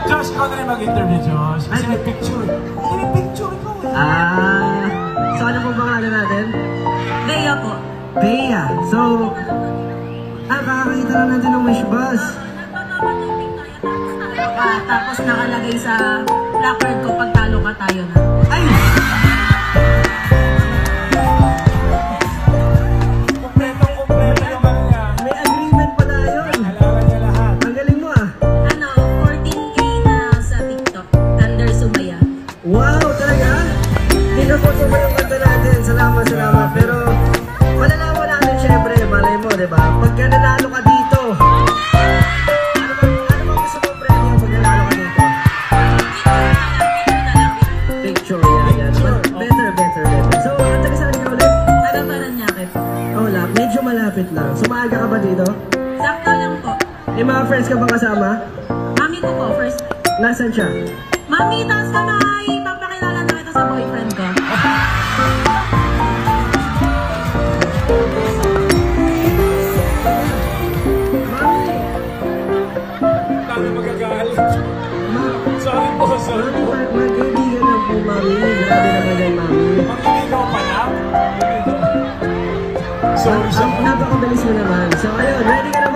Josh, ikaw na rin mag-interview, Josh. Kasi may picture. May picture ikaw eh. So ano po pangalan natin? Bea po. Bea. So, kakakita lang natin ng wish bus. Tapos nakalagay sa placard ko, pag talo ka tayo na. Ay! Kompleto yung ano niya. May agreement pala yun. Alam niya lahat. Ang galing mo ah. 14K na sa TikTok. Thunder Sumaya. Wow, talaga? Pinapoto mo yung kanta natin. Salamat. Pero, malalaman natin syempre, malay mo, diba? Pagka nanalo ka dito, ano bang gusto mong premyo pag nanalo ka dito? Picture, yan. Better. So, ang taga-saan ka ulit? Taga Paranaque po. Wala, medyo malapit lang. Sumaga ka ba dito? Sakto lang po. May mga friends ka bang kasama? Mami ko po, first. Nasaan siya? Mami, taas kamay! Papakilala na kita sa boyfriend ko. Dami magagalit. Sorry po. Magkaibigan na po, mami. Grabe naman yan, mami. Mag-iligaw pa na? Sorry. Napakabilis mo naman. So, ayun, ready ka na